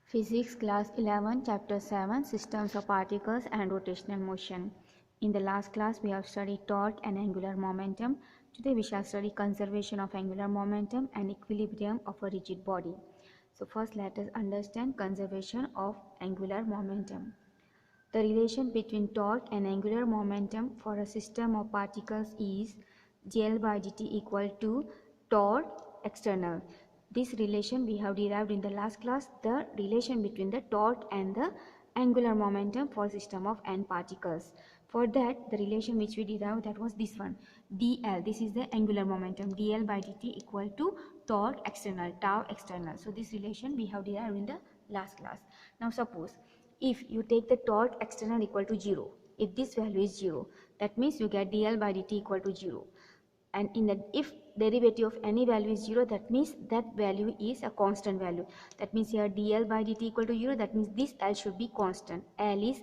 Physics Class 11 Chapter 7 Systems of Particles and Rotational Motion. In the last class we have studied torque and angular momentum. Today we shall study conservation of angular momentum and equilibrium of a rigid body. So first let us understand conservation of angular momentum. The relation between torque and angular momentum for a system of particles is dl by dt equal to torque external. This relation we have derived in the last class, the relation between the torque and the angular momentum for system of n particles. For that, the relation which we derived, that was this one, dl. This is the angular momentum, dl by dt equal to torque external, tau external. So this relation we have derived in the last class. Now suppose if you take the torque external equal to 0, if this value is 0, that means you get dl by dt equal to 0. And in the if derivative of any value is 0, that means that value is a constant value. That means here dl by dt equal to 0, that means this L should be constant. L is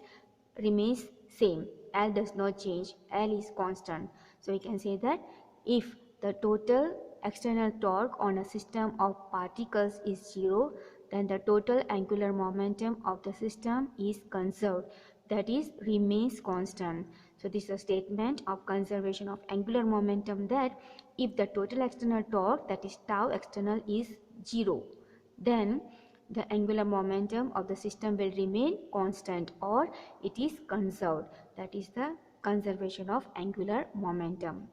remains same. L does not change. L is constant. So we can say that if the total external torque on a system of particles is 0, then the total angular momentum of the system is conserved, that is remains constant. So this is a statement of conservation of angular momentum, that if the total external torque, that is tau external, is 0, then the angular momentum of the system will remain constant or it is conserved. That is the conservation of angular momentum.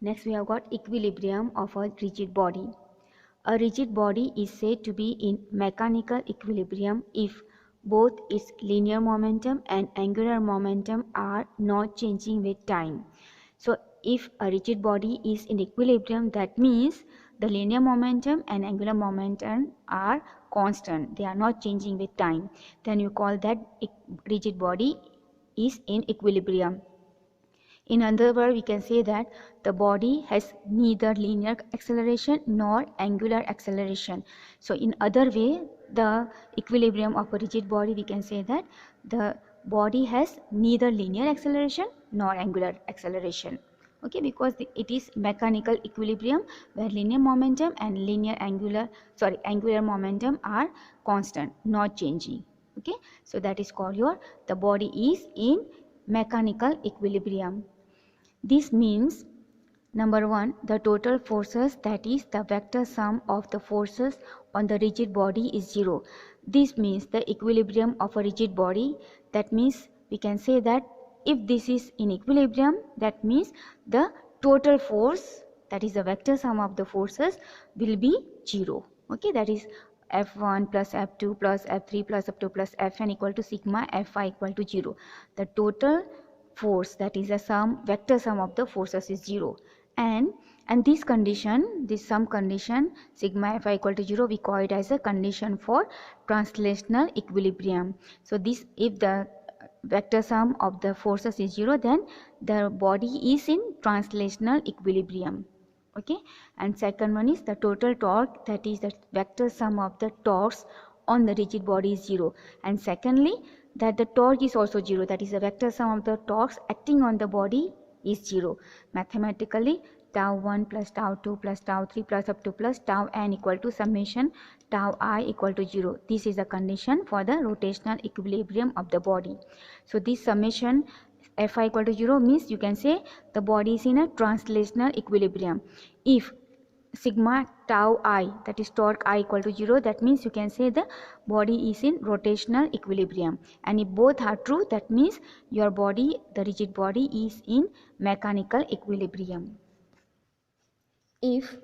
Next we have got equilibrium of a rigid body. A rigid body is said to be in mechanical equilibrium if both its linear momentum and angular momentum are not changing with time. So if a rigid body is in equilibrium, that means the linear momentum and angular momentum are constant. They are not changing with time. Then you call that rigid body is in equilibrium. In other words, we can say that the body has neither linear acceleration nor angular acceleration. So in other way, the equilibrium of a rigid body, we can say that the body has neither linear acceleration nor angular acceleration. Okay, because it is mechanical equilibrium where linear momentum and angular momentum are constant, not changing. Okay, so that is called the body is in mechanical equilibrium. This means, number one, the total forces, that is the vector sum of the forces on the rigid body, is 0. This means the equilibrium of a rigid body. That means we can say that if this is in equilibrium, that means the total force, that is the vector sum of the forces, will be 0. Okay, that is F1 plus F2 plus F3 plus F2 plus Fn equal to sigma Fi equal to 0. The total force, that is a vector sum of the forces, is 0. And this condition, this sum condition, sigma Fi equal to 0, we call it as a condition for translational equilibrium. So this, if the vector sum of the forces is 0, then the body is in translational equilibrium. Okay, and second one is the total torque, that is the vector sum of the torques on the rigid body, is 0. And secondly, that the torque is also 0, that is the vector sum of the torques acting on the body is 0. Mathematically, tau 1 plus tau 2 plus tau 3 plus up to plus tau n equal to summation tau I equal to 0. This is a condition for the rotational equilibrium of the body. So this summation Fi equal to 0 means you can say the body is in a translational equilibrium. If sigma tau I, that is torque I equal to 0, that means you can say the body is in rotational equilibrium. And if both are true, that means your body, the rigid body, is in mechanical equilibrium. If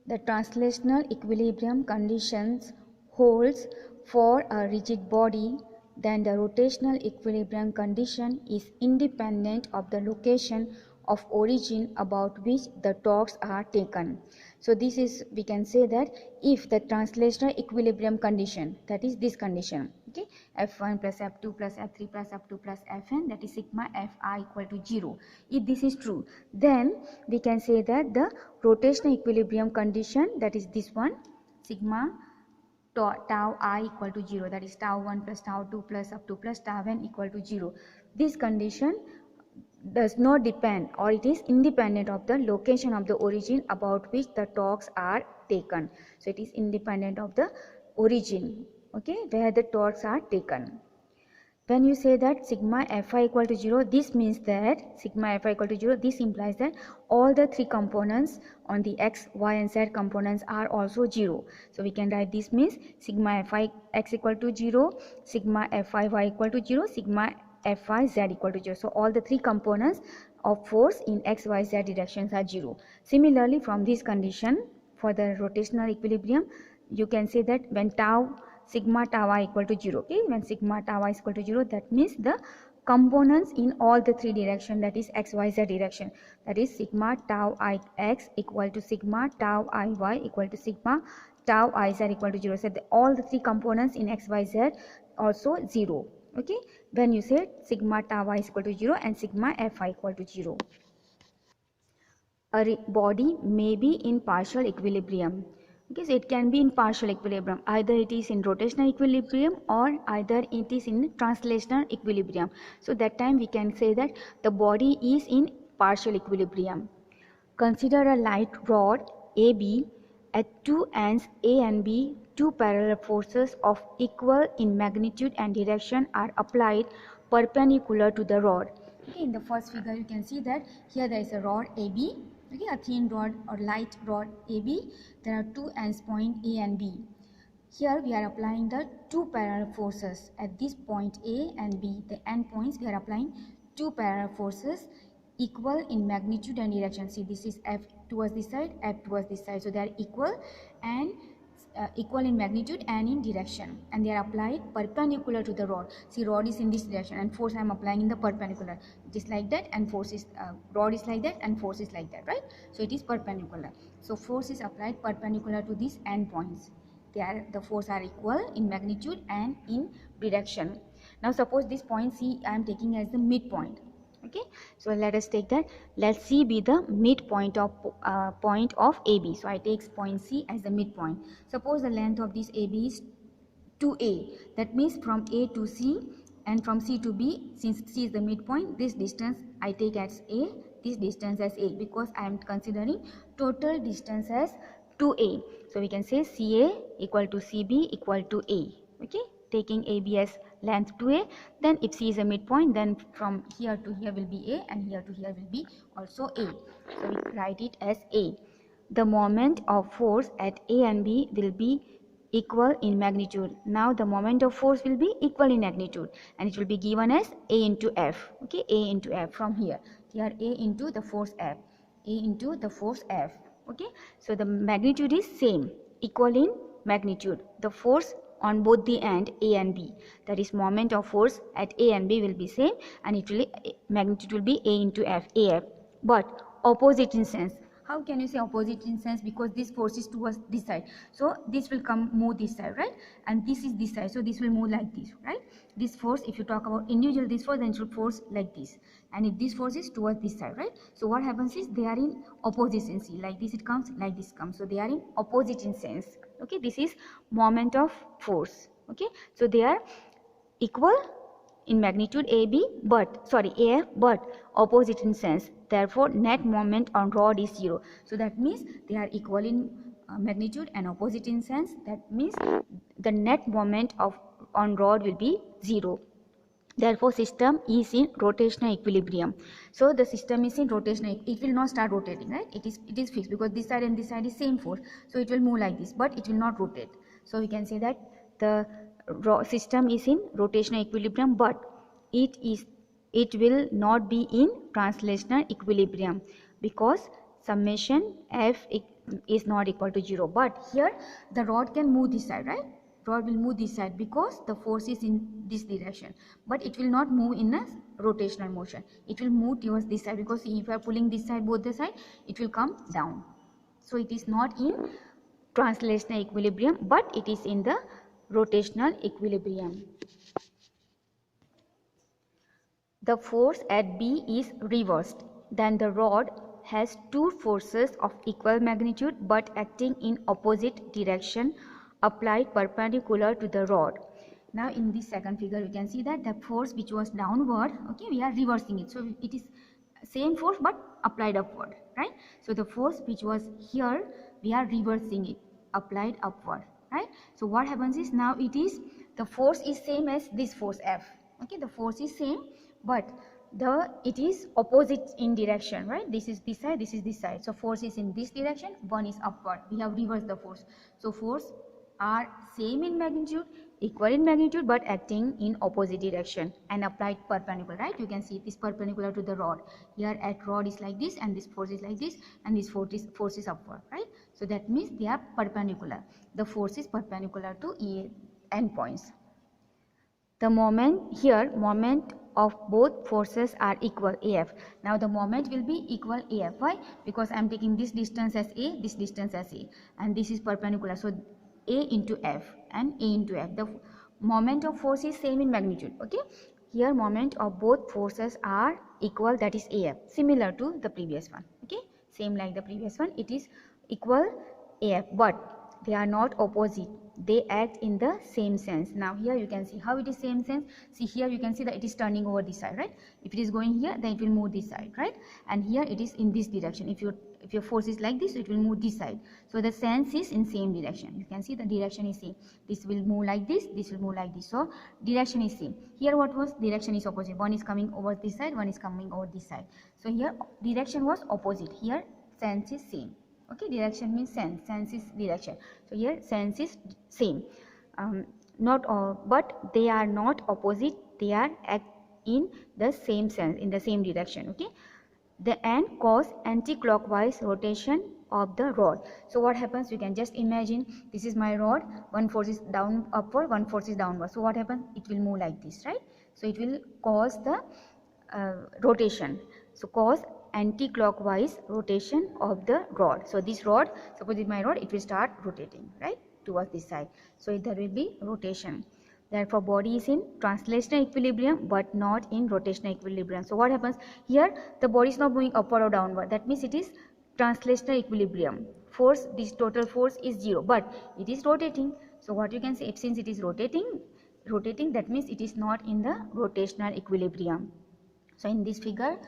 the translational equilibrium conditions holds for a rigid body, then the rotational equilibrium condition is independent of the location of origin about which the torques are taken. So this is, we can say that if the translational equilibrium condition, that is this condition, okay, F1 plus F2 plus F3 plus F2 plus Fn, that is sigma Fi equal to 0. If this is true, then we can say that the rotational equilibrium condition, that is this one, sigma tau I equal to 0, that is tau 1 plus tau 2 plus up to plus tau n equal to 0. This condition does not depend, or it is independent of the location of the origin about which the torques are taken. So it is independent of the origin okay, where the torques are taken. When you say that sigma Fi equal to 0, this means that sigma Fi equal to 0, this implies that all the three components on the x, y and z components are also 0. So we can write this means sigma Fi x equal to 0, sigma Fi y equal to 0, sigma Fi z equal to 0. So all the three components of force in x, y, z directions are 0. Similarly, from this condition, for the rotational equilibrium, you can say that when sigma tau I equal to 0, okay, when sigma tau I is equal to 0, that means the components in all the three direction, that is x, y, z direction, that is sigma tau I x equal to sigma tau I y equal to sigma tau I z equal to 0. So all the three components in x, y, z also 0, okay, when you say sigma tau I is equal to 0 and sigma Fi equal to 0. A body may be in partial equilibrium. Okay, so it can be in partial equilibrium. Either it is in rotational equilibrium or either it is in translational equilibrium. So that time we can say that the body is in partial equilibrium. Consider a light rod AB at two ends A and B. Two parallel forces of equal in magnitude and direction are applied perpendicular to the rod. Okay, in the first figure you can see that here there is a rod AB, okay, a thin rod or light rod AB. There are two ends point A and B. Here we are applying the two parallel forces at this point A and B. The end points we are applying two parallel forces equal in magnitude and direction. See, this is F towards this side, F towards this side. So they are equal and equal in magnitude and in direction, and they are applied perpendicular to the rod. See, rod is in this direction and force I am applying in the perpendicular. It is like that, and force is rod is like that and force is like that, right? So it is perpendicular. So force is applied perpendicular to these end points. The force are equal in magnitude and in direction. Now suppose this point C I am taking as the midpoint. Okay, so let us take that. Let C be the midpoint of point of AB. So I take point C as the midpoint. Suppose the length of this AB is 2A. That means from A to C and from C to B, since C is the midpoint, this distance I take as A, this distance as A, because I am considering total distance as 2A. So we can say CA equal to CB equal to A. Okay, taking AB as length 2A, then if C is a midpoint, then from here to here will be A and here to here will be also A. So we write it as A. The moment of force at A and B will be equal in magnitude. Now the moment of force will be equal in magnitude and it will be given as A into F. Okay, A into F from here. Here A into the force F. A into the force F. Okay, so the magnitude is same, equal in magnitude. The force on both the end A and B, that is moment of force at A and B will be same, and it will magnitude will be A into F, AF, but opposite in sense. How can you say opposite in sense? Because this force is towards this side, so this will come move this side, right? And this is this side, so this will move like this, right? This force, if you talk about individual this force, then it should force like this, and if this force is towards this side, right? So what happens is they are in opposite in sense. Like this it comes, like this comes, so they are in opposite in sense. Okay, this is moment of force. Okay, so they are equal in magnitude AB, but sorry AF, but opposite in sense. Therefore net moment on rod is 0. So that means they are equal in magnitude and opposite in sense. That means the net moment on rod will be 0. Therefore system is in rotational equilibrium. So the system is in rotational, it will not start rotating, right? It is fixed because this side and this side is same force, so it will move like this, but it will not rotate. So we can say that the system is in rotational equilibrium, but it will not be in translational equilibrium because summation F is not equal to 0. But here the rod can move this side, right? Rod will move this side because the force is in this direction, but it will not move in a rotational motion. It will move towards this side because if you are pulling this side, both the side, it will come down. So it is not in translational equilibrium, but it is in the rotational equilibrium. The force at B is reversed. Then the rod has two forces of equal magnitude but acting in opposite direction applied perpendicular to the rod. Now in this second figure you can see that the force which was downward, okay, we are reversing it. So it is same force but applied upward, right? So the force which was here, we are reversing it, applied upward. right? So what happens is, now it is, the force is same as this force F. Okay, the force is same, but it is opposite in direction, right? This is this side, this is this side. So force is in this direction, one is upward. We have reversed the force. So force are same in magnitude, equal in magnitude, but acting in opposite direction and applied perpendicular, right? You can see it is perpendicular to the rod. Here at rod is like this, and this force is like this, and this force is upward, right? So that means they are perpendicular. The force is perpendicular to endpoints. The moment of both forces are equal, AF. Now the moment will be equal AF. Why? Because I am taking this distance as A, this distance as A, and this is perpendicular. So A into F and A into F. The moment of force is same in magnitude. Okay. Here moment of both forces are equal, that is AF, similar to the previous one. Okay. Same like the previous one, it is equal AF, but they are not opposite. They act in the same sense. Now here you can see how it is same sense. See, here you can see that it is turning over this side, right? If it is going here, then it will move this side, right? And here it is in this direction. If your force is like this, it will move this side. So the sense is in same direction. You can see the direction is same. This will move like this, this will move like this. So direction is same. Here what was? Direction is opposite. One is coming over this side, one is coming over this side. So here direction was opposite. Here sense is same. Okay, direction means sense is direction. So here sense is same, but they are not opposite. They are act in the same sense, in the same direction. Okay, and cause anti-clockwise rotation of the rod. So what happens? You can just imagine, this is my rod. One force is down upward, one force is downward. So what happens? It will move like this, right? So it will cause the rotation. So cause anti-clockwise rotation of the rod. So this rod, suppose it's my rod, it will start rotating, right, towards this side. So there will be rotation. Therefore body is in translational equilibrium but not in rotational equilibrium. So what happens here? The body is not moving upward or downward. That means it is translational equilibrium. Force, this total force is 0, but it is rotating. So what you can say, since it is rotating, that means it is not in the rotational equilibrium. So in this figure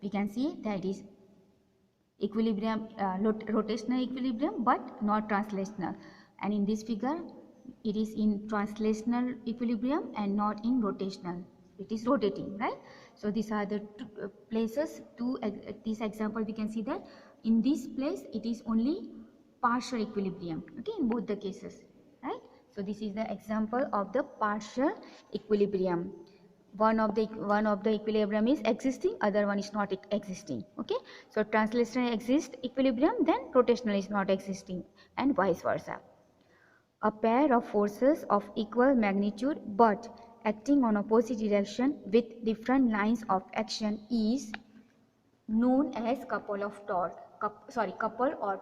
we can see that is equilibrium, rotational equilibrium but not translational, and in this figure it is in translational equilibrium and not in rotational. It is rotating, right? So these are the two places. This example we can see that in this place it is only partial equilibrium, okay, in both the cases, right? So this is the example of the partial equilibrium. One of the equilibrium is existing, other one is not existing. Okay, so translational exists equilibrium, then rotational is not existing, and vice versa. A pair of forces of equal magnitude but acting on opposite direction with different lines of action is known as couple or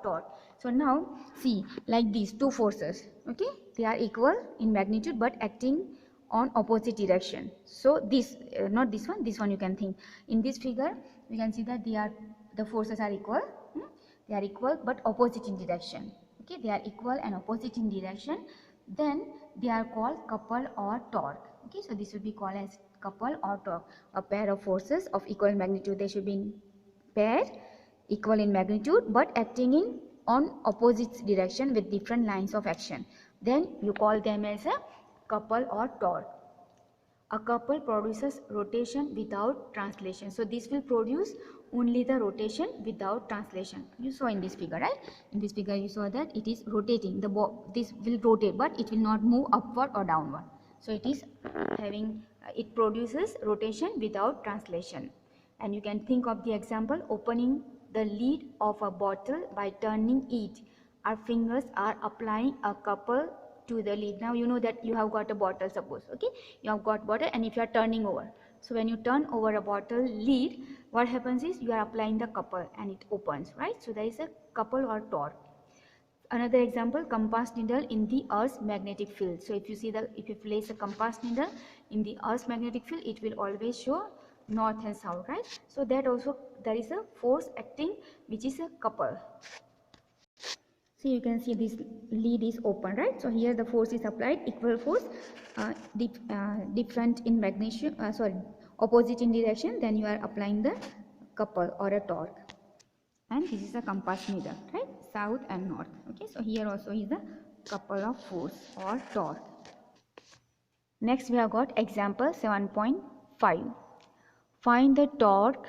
torque. So now see, like these two forces, okay, they are equal in magnitude but acting on opposite direction. So this not this one you can think. In this figure we can see that the forces are equal, they are equal but opposite in direction. Okay, they are equal and opposite in direction, then they are called couple or torque. Okay, so this would be called as couple or torque. A pair of forces of equal magnitude, they should be in pair, equal in magnitude but acting on opposite direction with different lines of action, then you call them as a couple or torque. A couple produces rotation without translation. So this will produce only the rotation without translation. You saw in this figure, right? In this figure you saw that it is rotating. This will rotate but it will not move upward or downward. So it is having, it produces rotation without translation. And you can think of the example, opening the lid of a bottle by turning it. Our fingers are applying a couple to the lid. Now you know that you have got a bottle, suppose, okay, you have got bottle, and if you are turning over, so when you turn over a bottle lid, what happens is you are applying the couple and it opens, right? So there is a couple or torque. Another example, compass needle in the Earth's magnetic field. So if you place a compass needle in the Earth's magnetic field, it will always show north and south, right? So that also there is a force acting which is a couple. So you can see this lead is open, right? So here the force is applied, equal force, different in magnitude, opposite in direction, then you are applying the couple or a torque. And this is a compass needle, right? South and north. Okay, so here also is the couple of force or torque. Next we have got example 7.5. Find the torque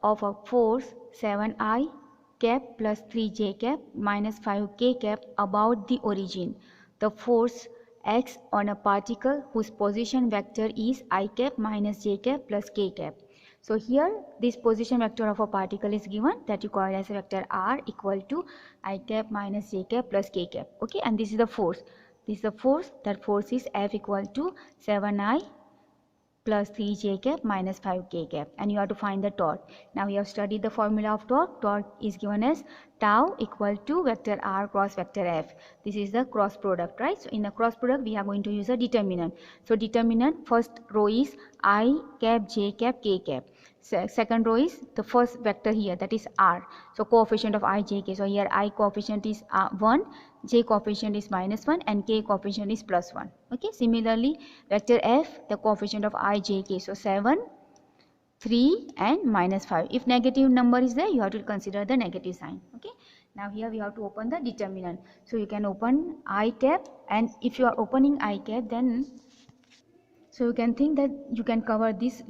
of a force 7I cap plus 3j cap minus 5k cap about the origin. The force acts on a particle whose position vector is I cap minus j cap plus k cap. So here this position vector of a particle is given, that you call as a vector r equal to I cap minus j cap plus k cap. Okay, and this is the force. This is the force. That force is F equal to 7I plus 3j cap minus 5k cap, and you have to find the torque. Now we have studied the formula of torque. Torque is given as tau equal to vector r cross vector F. This is the cross product, right? So in the cross product we are going to use a determinant. So determinant, first row is I cap j cap k cap. Second row is the first vector here, that is r. So coefficient of I, j, k. So here I coefficient is 1, j coefficient is minus 1, and k coefficient is plus 1. Okay, similarly vector F, the coefficient of I, j, k. So 7, 3 and minus 5. If negative number is there, you have to consider the negative sign. Okay, now here we have to open the determinant. So you can open I cap, and if you are opening I cap, then so you can think that you can cover this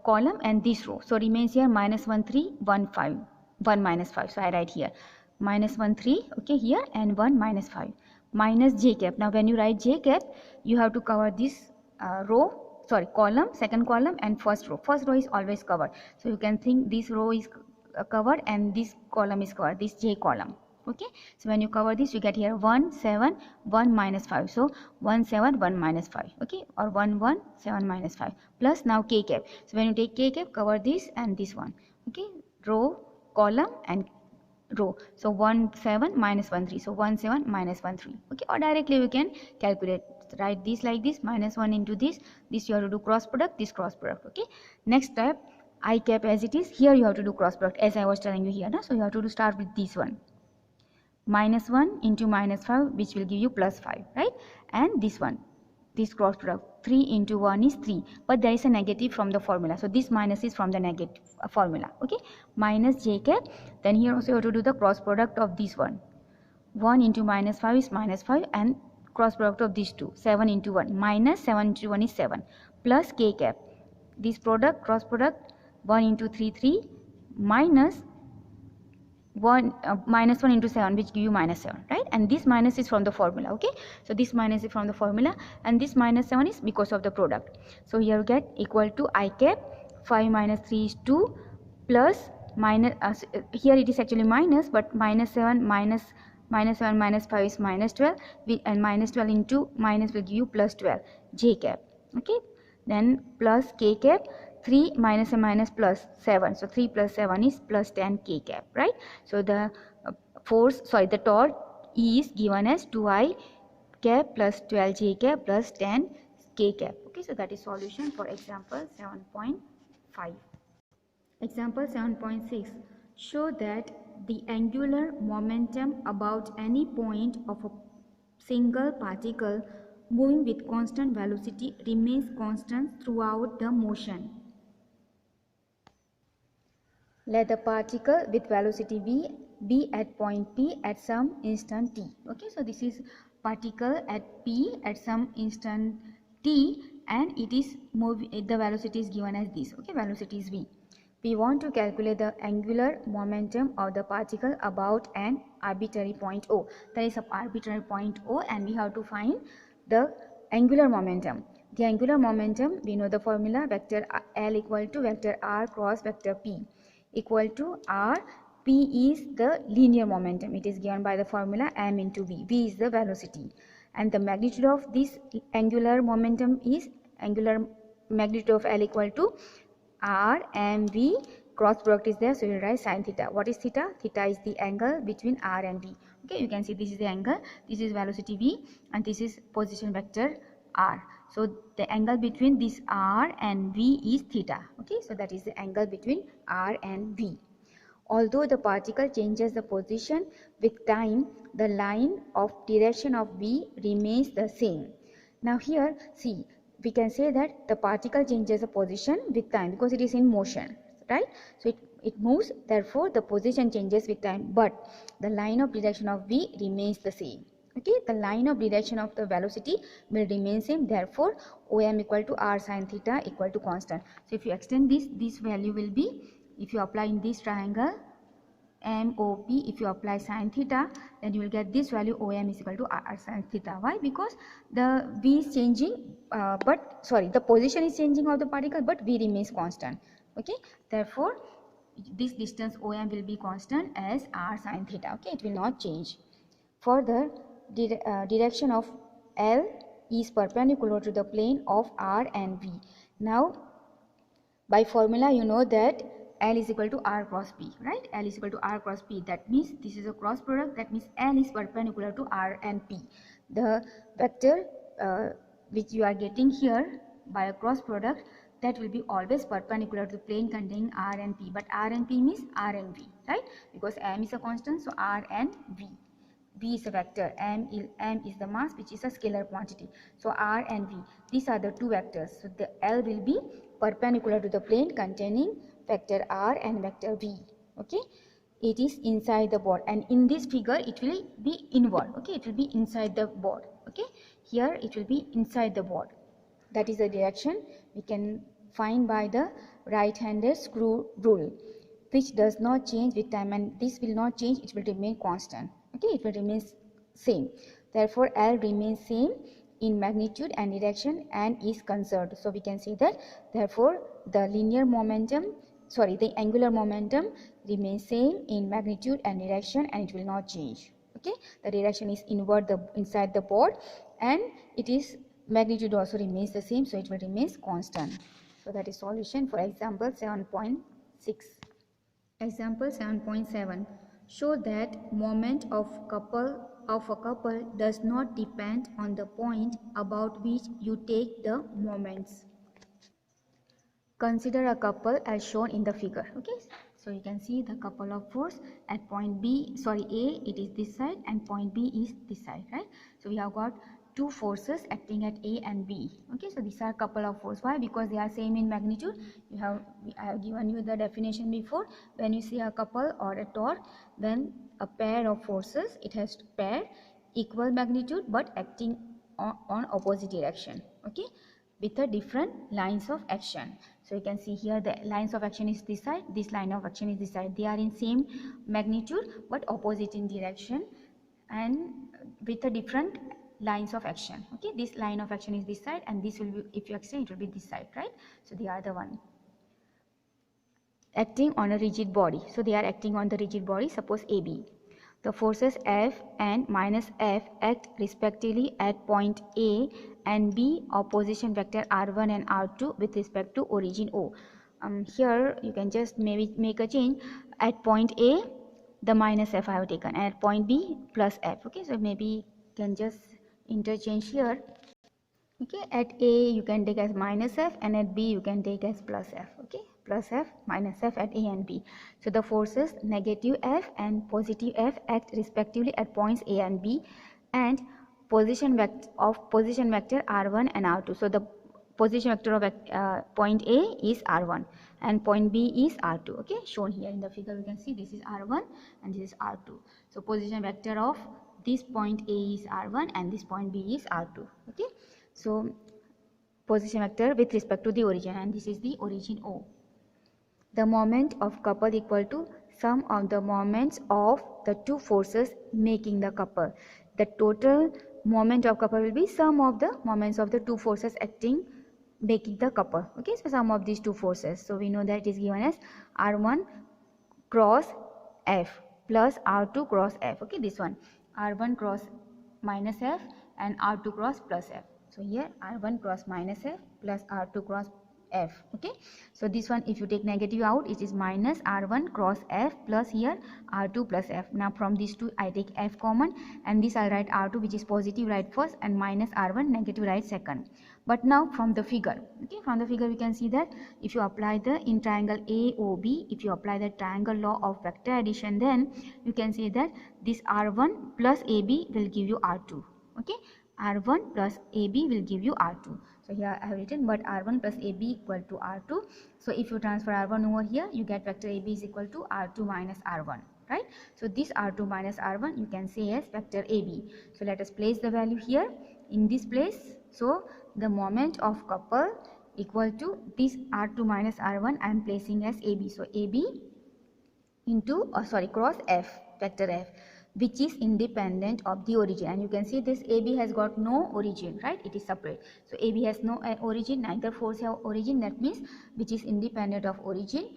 column and this row. So remains here minus 1, 3, 1, 5, 1 minus 5. So I write here minus 1, 3, okay, here, and 1 minus 5 minus j cap. Now when you write j cap, you have to cover this column, second column, and first row. First row is always covered. So you can think this row is covered and this column is covered, this j column. Okay, so when you cover this, you get here 1, 7, 1 minus 5. So 1, 7, 1 minus 5. Okay, or 1, 1, 7 minus 5 plus now k cap. So when you take k cap, cover this and this one. Okay, row, column, and row. So 1, 7 minus 1, 3. So 1, 7 minus 1, 3. Okay, or directly we can calculate. Write this like this, minus 1 into this. This you have to do cross product, this cross product. Okay, next step, I cap as it is. Here you have to do cross product as I was telling you here. So you have to start with this one. Minus 1 into minus 5, which will give you plus 5, right? And this one, this cross product, 3 into 1 is 3, but there is a negative from the formula, so this minus is from the negative formula. Okay, minus j cap. Then here also you have to do the cross product of this one. 1 into minus 5 is minus 5, and cross product of these two, 7 into 1, minus 7 into 1 is 7, plus k cap. This product, cross product, 1 into 3, 3, minus 1 minus 1 into 7, which give you minus 7, right? And this minus is from the formula. Okay, so this minus is from the formula, and this minus 7 is because of the product. So here you get equal to I cap 5 minus 3 is 2 plus minus here it is actually minus, but minus 7 minus 7 minus 5 is minus 12, and minus 12 into minus will give you plus 12 j cap. Okay, then plus k cap. 3 minus a minus plus 7, so 3 plus 7 is plus 10 k cap, right? So the the torque is given as 2I cap plus 12 j cap plus 10 k cap. Okay, so that is solution for example 7.5. Example 7.6. Show that the angular momentum about any point of a single particle moving with constant velocity remains constant throughout the motion. Let the particle with velocity v be at point P at some instant t. Okay, so this is particle at P at some instant t, and it is the velocity is given as this. Okay, velocity is v. We want to calculate the angular momentum of the particle about an arbitrary point O. There is an arbitrary point O, and we have to find the angular momentum. The angular momentum, we know the formula, vector L equal to vector r cross vector P equal to r. P is the linear momentum. It is given by the formula m into v. V is the velocity, and the magnitude of this angular momentum is angular magnitude of L equal to r m v. Cross product is there, so you will write sin theta. What is theta? Theta is the angle between r and v. Okay, you can see this is the angle, this is velocity v, and this is position vector r. So the angle between this r and v is theta. Okay, so that is the angle between r and v. Although the particle changes the position with time, the line of direction of v remains the same. Now here, see, we can say that the particle changes the position with time because it is in motion, right? So it moves, therefore the position changes with time, but the line of direction of v remains the same. Okay, the line of direction of the velocity will remain same, therefore OM equal to r sin theta equal to constant. So if you extend this value will be, if you apply in this triangle MOP, if you apply sin theta, then you will get this value OM is equal to r sin theta. Why? Because the V is changing, the position is changing of the particle, but V remains constant. Okay, therefore this distance OM will be constant as r sin theta. Okay, it will not change. Further, direction of L is perpendicular to the plane of R and V. Now, by formula you know that L is equal to R cross P, right? L is equal to R cross P. That means this is a cross product. That means L is perpendicular to R and P. The vector which you are getting here by a cross product, that will be always perpendicular to the plane containing R and P. But R and P means R and V, right? Because M is a constant, so R and V. V is a vector, M is the mass, which is a scalar quantity. So R and V, these are the two vectors. So the L will be perpendicular to the plane containing vector R and vector V. Okay, it is inside the board, and in this figure it will be inward. Okay, it will be inside the board. Okay, here it will be inside the board. That is the direction we can find by the right-handed screw rule, which does not change with time, and this will not change, it will remain constant. Okay, it will remain same. Therefore L remains same in magnitude and direction and is conserved. So we can say that therefore the the angular momentum remains same in magnitude and direction, and it will not change. Okay, the direction is inward inside the board, and it is magnitude also remains the same, so it will remain constant. So that is solution for example 7.6. Example 7.7. Show that moment of a couple does not depend on the point about which you take the moments. Consider a couple as shown in the figure. Okay, so you can see the couple of force at point A, it is this side, and point B is this side, right? So we have got two forces acting at A and B. Okay, so these are couple of force. Why? Because they are same in magnitude. I have given you the definition before. When you see a couple or a torque, when a pair of forces, it has pair equal magnitude but acting on opposite direction. Okay, with a different lines of action. So you can see here the lines of action is this side, this line of action is this side. They are in same magnitude but opposite in direction and with a different lines of action. Okay, this line of action is this side, and this will be, if you extend, it will be this side, right? So they are the one acting on a rigid body. So they are acting on the rigid body, suppose AB. The forces F and minus F act respectively at point A and B of position vector R1 and R2 with respect to origin O. Here you can just maybe make a change. At point A, the minus F I have taken, and at point B, plus F. Okay, so maybe you can just interchange here. Okay, at A you can take as minus F, and at B you can take as plus F. Okay, plus F, minus F at A and B. So the forces negative F and positive F act respectively at points A and B, and position vector R1 and R2. So the position vector of point A is R1 and point B is R2. Okay, shown here in the figure you can see this is R1 and this is R2. So position vector of this point A is R1 and this point B is R2. Okay, so position vector with respect to the origin, and this is the origin O. The moment of couple equal to sum of the moments of the two forces making the couple. The total moment of couple will be sum of the moments of the two forces acting making the couple. Okay, so sum of these two forces. So we know that it is given as R1 cross F plus R2 cross F. Okay, this one R1 cross minus F and R2 cross plus F. So here R1 cross minus F plus R2 cross F. Okay, so this one if you take negative out, it is minus R1 cross F plus here R2 plus F. Now from these two I take F common, and this I'll write R2 which is positive right first and minus R1 negative right second. But now from the figure, okay, from the figure we can see that if you apply the in triangle AOB, if you apply the triangle law of vector addition, then you can say that this R1 plus AB will give you R2. Okay, R1 plus AB will give you R2. So here I have written, but R1 plus AB equal to R2. So if you transfer R1 over here, you get vector AB is equal to R2 minus R1, right? So this R2 minus R1 you can say as vector AB. So let us place the value here in this place. So the moment of couple equal to this R2 minus R1 I am placing as AB. So AB into cross F, vector F, which is independent of the origin. And you can see this AB has got no origin, right? It is separate. So AB has no origin, neither force have origin. That means which is independent of origin,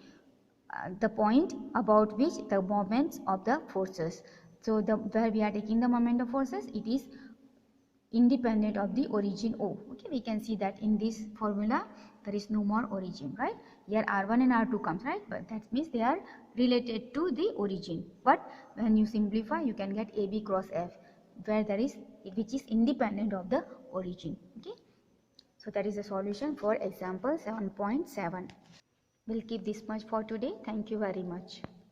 the point about which the moments of the forces. So where we are taking the moment of forces, it is independent of the origin O. Okay, we can see that in this formula there is no more origin, right? Here R1 and R2 comes, right? But that means they are related to the origin. But when you simplify, you can get AB cross F, where there is, which is independent of the origin. Okay, so that is the solution for example 7.7. We'll keep this much for today. Thank you very much.